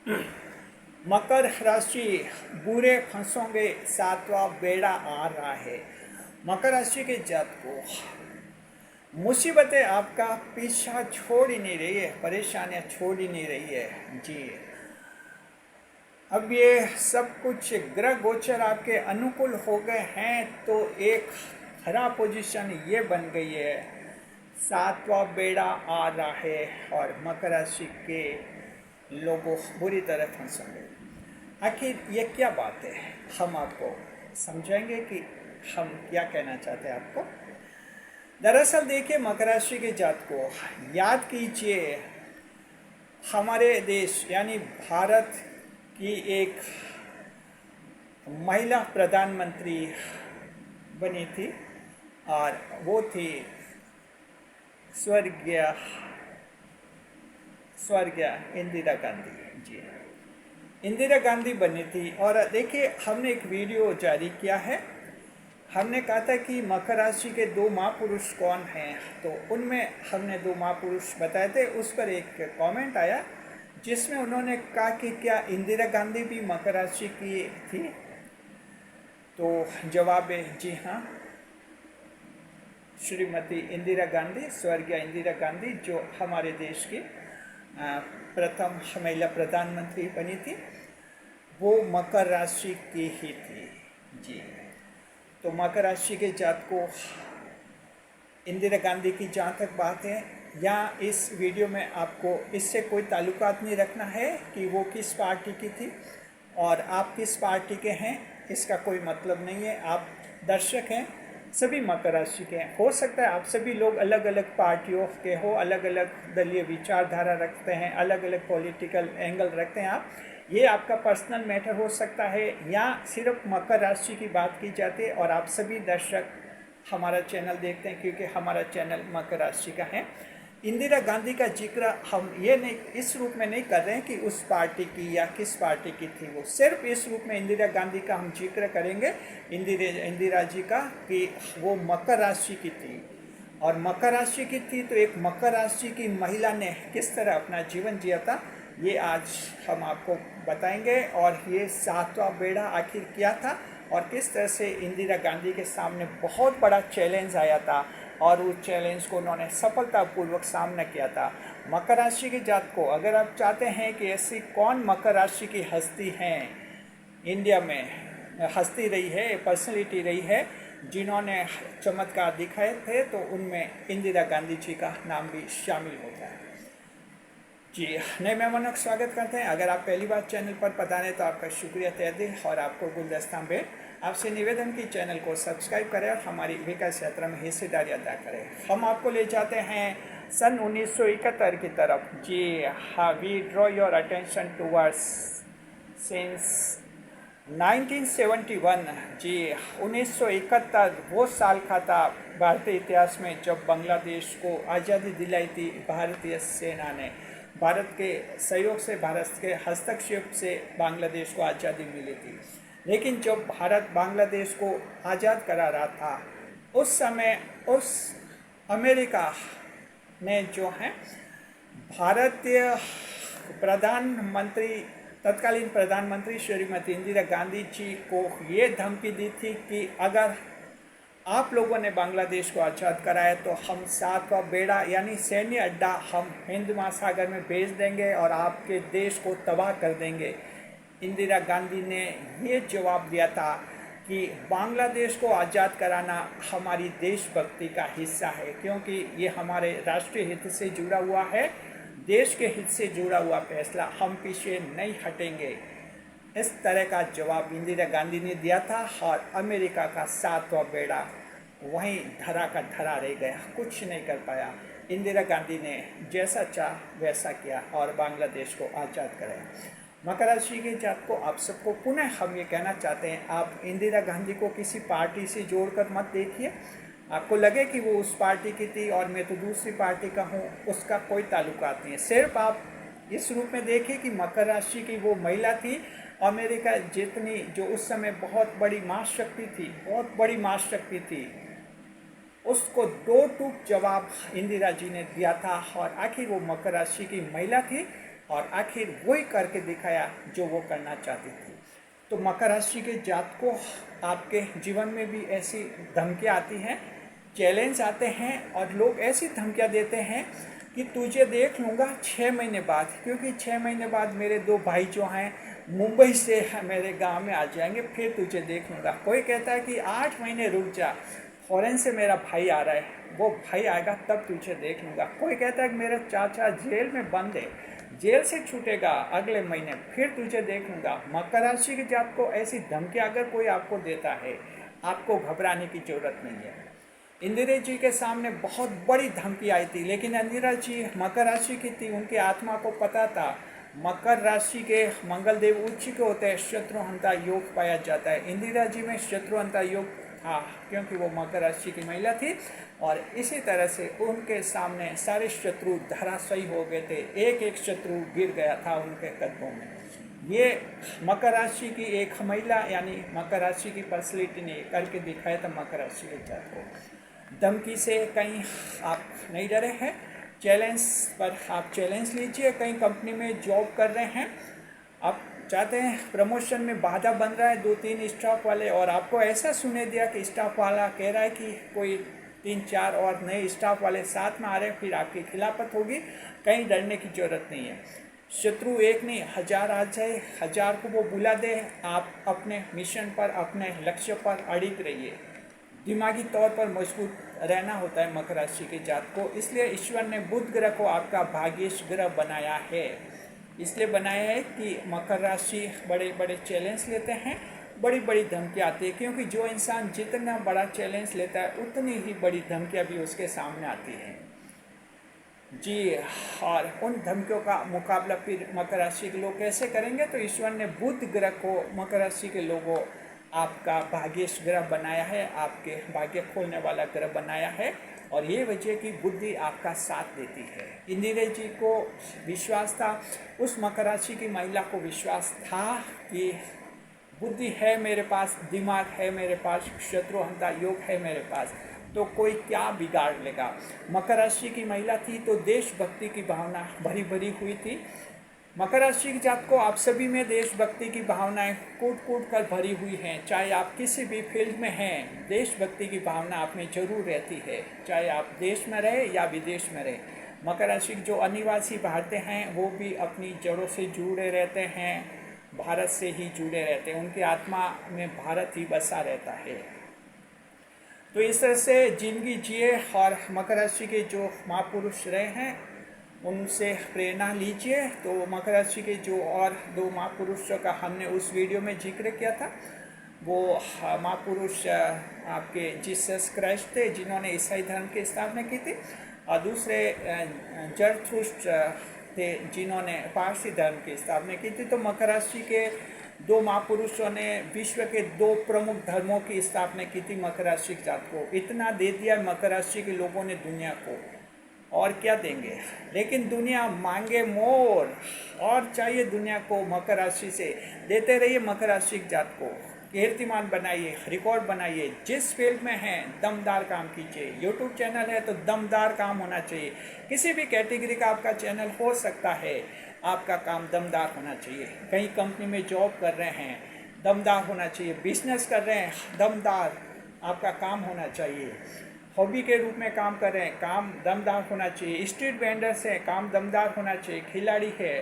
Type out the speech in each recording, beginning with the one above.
मकर राशि बुरे फंसोगे, सातवां बेड़ा आ रहा है। मकर राशि के जातकों, मुसीबतें आपका पीछा छोड़ ही नहीं रही है, परेशानियां छोड़ ही नहीं रही है जी। अब ये सब कुछ ग्रह गोचर आपके अनुकूल हो गए हैं, तो एक खराब पोजीशन ये बन गई है, सातवां बेड़ा आ रहा है और मकर राशि के लोगों बुरी तरह फंसेंगे। आखिर ये क्या बात है, हम आपको समझाएंगे कि हम क्या कहना चाहते हैं आपको। दरअसल देखिए, मकर राशि के जातकों, याद कीजिए हमारे देश यानी भारत की एक महिला प्रधानमंत्री बनी थी और वो थी स्वर्गीय इंदिरा गांधी जी। इंदिरा गांधी बनी थी। और देखिए, हमने एक वीडियो जारी किया है, हमने कहा था कि मकर राशि के 2 महापुरुष कौन हैं, तो उनमें हमने 2 महापुरुष बताए थे। उस पर एक कमेंट आया जिसमें उन्होंने कहा कि क्या इंदिरा गांधी भी मकर राशि की थी, तो जवाब है जी हाँ, श्रीमती इंदिरा गांधी, स्वर्गीय इंदिरा गांधी, जो हमारे देश की प्रथम महिला प्रधानमंत्री बनी थी, वो मकर राशि की ही थी जी। तो मकर राशि के जातकों, इंदिरा गांधी की जहाँ तक बात है, यहाँ इस वीडियो में आपको इससे कोई ताल्लुकात नहीं रखना है कि वो किस पार्टी की थी और आप किस पार्टी के हैं, इसका कोई मतलब नहीं है। आप दर्शक हैं, सभी मकर राशि के हैं। हो सकता है आप सभी लोग अलग अलग पार्टियों के हो, अलग अलग दलीय विचारधारा रखते हैं, अलग अलग पॉलिटिकल एंगल रखते हैं आप, ये आपका पर्सनल मैटर हो सकता है। यहाँ सिर्फ मकर राशि की बात की जाती है और आप सभी दर्शक हमारा चैनल देखते हैं क्योंकि हमारा चैनल मकर राशि का है। इंदिरा गांधी का जिक्र हम ये नहीं, इस रूप में नहीं कर रहे हैं कि उस पार्टी की या किस पार्टी की थी वो, सिर्फ इस रूप में इंदिरा गांधी का हम जिक्र करेंगे, इंदिरा जी का, कि वो मकर राशि की थी। और मकर राशि की थी तो एक मकर राशि की महिला ने किस तरह अपना जीवन जिया था, ये आज हम आपको बताएंगे। और ये सातवां बेड़ा आखिर क्या था और किस तरह से इंदिरा गांधी के सामने बहुत बड़ा चैलेंज आया था और उस चैलेंज को उन्होंने सफलतापूर्वक सामना किया था। मकर राशि के जातकों, अगर आप चाहते हैं कि ऐसी कौन मकर राशि की हस्ती हैं इंडिया में, हस्ती रही है, पर्सनैलिटी रही है, जिन्होंने चमत्कार दिखाए थे, तो उनमें इंदिरा गांधी जी का नाम भी शामिल होता है जी। नए मेहमानों का स्वागत करते हैं। अगर आप पहली बार चैनल पर पधारे तो आपका शुक्रिया तहे दिल और आपको गुलदस्ता में आपसे निवेदन की चैनल को सब्सक्राइब करें और हमारी विकास यात्रा में हिस्सेदारी अदा करें। हम आपको ले जाते हैं सन 1971 की तरफ जी हाँ। We draw your attention towards since 1971 जी। 1971 वो साल का था भारतीय इतिहास में जब बांग्लादेश को आज़ादी दिलाई थी भारतीय सेना ने। भारत के सहयोग से, भारत के हस्तक्षेप से बांग्लादेश को आज़ादी मिली थी। लेकिन जब भारत बांग्लादेश को आज़ाद करा रहा था, उस समय उस अमेरिका ने जो है भारतीय प्रधानमंत्री, तत्कालीन प्रधानमंत्री श्रीमती इंदिरा गांधी जी को ये धमकी दी थी कि अगर आप लोगों ने बांग्लादेश को आज़ाद कराया तो हम सातवां बेड़ा यानी सैन्य अड्डा हम हिंद महासागर में भेज देंगे और आपके देश को तबाह कर देंगे। इंदिरा गांधी ने ये जवाब दिया था कि बांग्लादेश को आज़ाद कराना हमारी देशभक्ति का हिस्सा है, क्योंकि ये हमारे राष्ट्रीय हित से जुड़ा हुआ है, देश के हित से जुड़ा हुआ फैसला, हम पीछे नहीं हटेंगे। इस तरह का जवाब इंदिरा गांधी ने दिया था और अमेरिका का सातवां बेड़ा वहीं धरा का धरा रह गया, कुछ नहीं कर पाया। इंदिरा गांधी ने जैसा चाह वैसा किया और बांग्लादेश को आज़ाद कराया। मकर राशि के जातकों, आप सबको पुनः हम ये कहना चाहते हैं, आप इंदिरा गांधी को किसी पार्टी से जोड़कर मत देखिए। आपको लगे कि वो उस पार्टी की थी और मैं तो दूसरी पार्टी का हूँ, उसका कोई ताल्लुकात नहीं है। सिर्फ आप इस रूप में देखिए कि मकर राशि की वो महिला थी, अमेरिका जितनी जो उस समय बहुत बड़ी महाशक्ति थी, बहुत बड़ी महाशक्ति थी, उसको दो टूक जवाब इंदिरा जी ने दिया था। और आखिर वो मकर राशि की महिला थी और आखिर वही करके दिखाया जो वो करना चाहती थी। तो मकर राशि के जात को आपके जीवन में भी ऐसी धमकियाँ आती हैं, चैलेंज आते हैं और लोग ऐसी धमकियाँ देते हैं कि तुझे देख लूँगा 6 महीने बाद, क्योंकि 6 महीने बाद मेरे 2 भाई जो हैं मुंबई से मेरे गांव में आ जाएंगे, फिर तुझे देख लूँगा। कोई कहता है कि 8 महीने रुक जा, फॉरेन से मेरा भाई आ रहा है, वो भाई आएगा तब तुझे देख लूँगा। कोई कहता है कि मेरा चाचा जेल में बंद है, जेल से छूटेगा अगले महीने, फिर तुझे देख लूँगा। मकर राशि के जात को ऐसी धमकी अगर कोई आपको देता है, आपको घबराने की जरूरत नहीं है। इंदिरा जी के सामने बहुत बड़ी धमकी आई थी, लेकिन इंदिरा जी मकर राशि की थी, उनकी आत्मा को पता था मकर राशि के मंगल देव उच्च के होते हैं, शत्रुहंता योग पाया जाता है। इंदिरा जी में शत्रुहंता योग था क्योंकि वो मकर राशि की महिला थी, और इसी तरह से उनके सामने सारे शत्रु धराशायी हो गए थे, एक एक शत्रु गिर गया था उनके कदमों में। ये मकर राशि की एक महिला यानी मकर राशि की पर्सनैलिटी ने करके दिखाया था मकर राशि के जात को। धमकी से कहीं आप नहीं डरे हैं, चैलेंज पर आप चैलेंज लीजिए। कहीं कंपनी में जॉब कर रहे हैं, आप चाहते हैं प्रमोशन में बाधा बन रहा है 2-3 स्टाफ वाले, और आपको ऐसा सुने दिया कि स्टाफ वाला कह रहा है कि कोई 3-4 और नए स्टाफ वाले साथ में आ रहे हैं, फिर आपकी खिलाफत होगी। कहीं डरने की जरूरत नहीं है, शत्रु एक नहीं 1000 आ जाए, 1000 को वो बुला दे, आप अपने मिशन पर अपने लक्ष्य पर अड़िग रहिए। दिमागी तौर पर मजबूत रहना होता है मकर राशि के जात को, इसलिए ईश्वर ने बुध ग्रह को आपका भाग्येश ग्रह बनाया है। इसलिए बनाया है कि मकर राशि बड़े बड़े चैलेंज लेते हैं, बड़ी बड़ी धमकियाँ आती है, क्योंकि जो इंसान जितना बड़ा चैलेंज लेता है उतनी ही बड़ी धमकियाँ भी उसके सामने आती हैं जी। और उन धमकियों का मुकाबला फिर मकर राशि के लोग कैसे करेंगे, तो ईश्वर ने बुध ग्रह को मकर राशि के लोगों आपका भाग्येश ग्रह बनाया है, आपके भाग्य खोलने वाला ग्रह बनाया है, और ये वजह की बुद्धि आपका साथ देती है। इंदिरा जी को विश्वास था, उस मकर राशि की महिला को विश्वास था कि बुद्धि है मेरे पास, दिमाग है मेरे पास, शत्रुहंता योग है मेरे पास, तो कोई क्या बिगाड़ लेगा। मकर राशि की महिला थी तो देशभक्ति की भावना भरी भरी हुई थी। मकर राशि की जात को आप सभी में देशभक्ति की भावनाएं कूट कूट कर भरी हुई हैं। चाहे आप किसी भी फील्ड में हैं, देशभक्ति की भावना आप में जरूर रहती है, चाहे आप देश में रहे या विदेश में रहे। मकर राशि के जो अनिवासी भारतीय हैं वो भी अपनी जड़ों से जुड़े रहते हैं, भारत से ही जुड़े रहते हैं, उनकी आत्मा में भारत ही बसा रहता है। तो इस तरह से जिंदगी जिए, और मकर राशि के जो महापुरुष रहे हैं उनसे प्रेरणा लीजिए। तो मकर राशि के जो और 2 महापुरुषों का हमने उस वीडियो में जिक्र किया था, वो महापुरुष आपके जीसस क्राइस्ट थे जिन्होंने ईसाई धर्म की स्थापना की थी, और दूसरे जरथुस्ट थे जिन्होंने पारसी धर्म की स्थापना की थी। तो मकर राशि के 2 महापुरुषों ने विश्व के 2 प्रमुख धर्मों की स्थापना की थी मकर राशि के जात को। इतना दे दिया मकर राशि के लोगों ने दुनिया को, और क्या देंगे, लेकिन दुनिया मांगे मोर, और चाहिए दुनिया को मकर राशि से। देते रहिए मकर राशि के जात को, कीर्तिमान बनाइए, रिकॉर्ड बनाइए। जिस फील्ड में हैं दमदार काम कीजिए। यूट्यूब चैनल है तो दमदार काम होना चाहिए, किसी भी कैटेगरी का आपका चैनल हो सकता है, आपका काम दमदार होना चाहिए। कहीं कंपनी में जॉब कर रहे हैं, दमदार होना चाहिए। बिजनेस कर रहे हैं, दमदार आपका काम होना चाहिए। हॉबी के रूप में काम कर रहे हैं, काम दमदार होना चाहिए। स्ट्रीट वेंडर्स हैं, काम दमदार होना चाहिए। खिलाड़ी है,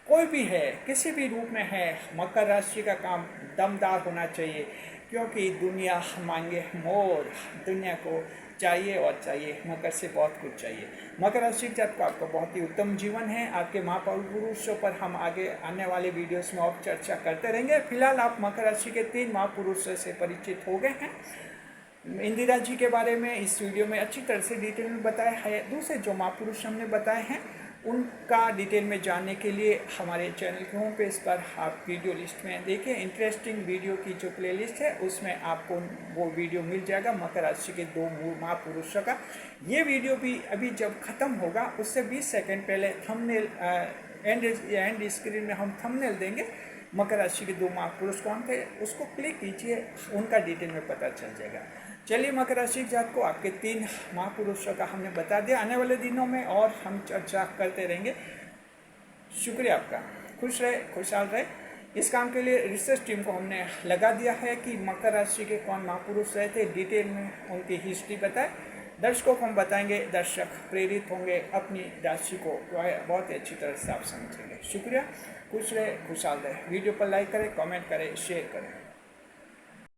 कोई भी है, किसी भी रूप में है, मकर राशि का काम दमदार होना चाहिए, क्योंकि दुनिया मांगे मोर, दुनिया को चाहिए और चाहिए, मकर से बहुत कुछ चाहिए। मकर राशि के जात को आपका बहुत ही उत्तम जीवन है। आपके महापुरुषों पर हम आगे आने वाले वीडियोस में और चर्चा करते रहेंगे। फिलहाल आप मकर राशि के 3 महापुरुषों से परिचित हो गए हैं। इंदिरा जी के बारे में इस वीडियो में अच्छी तरह से डिटेल में बताया है। दूसरे जो महापुरुष हमने बताए हैं उनका डिटेल में जानने के लिए हमारे चैनल के होम पेज पर आप वीडियो लिस्ट में देखिए, इंटरेस्टिंग वीडियो की जो प्लेलिस्ट है उसमें आपको वो वीडियो मिल जाएगा मकर राशि के 2 महापुरुषों का। ये वीडियो भी अभी जब ख़त्म होगा उससे 20 सेकेंड पहले थंबनेल एंड स्क्रीन में हम थंबनेल देंगे। मकर राशि के 2 महापुरुष कौन थे उसको क्लिक कीजिए, उनका डिटेल में पता चल जाएगा। चलिए, मकर राशि के जात को आपके 3 महापुरुषों का हमने बता दिया। आने वाले दिनों में और हम चर्चा करते रहेंगे। शुक्रिया आपका। खुश रहे, खुशहाल रहे। इस काम के लिए रिसर्च टीम को हमने लगा दिया है कि मकर राशि के कौन महापुरुष रहे थे, डिटेल में उनकी हिस्ट्री बताए। दर्शकों को हम बताएंगे, दर्शक प्रेरित होंगे, अपनी राशि को बहुत ही अच्छी तरह से आप समझेंगे। शुक्रिया, खुश रहे, खुशहाल रहे। वीडियो पर लाइक करें, कमेंट करें, शेयर करें।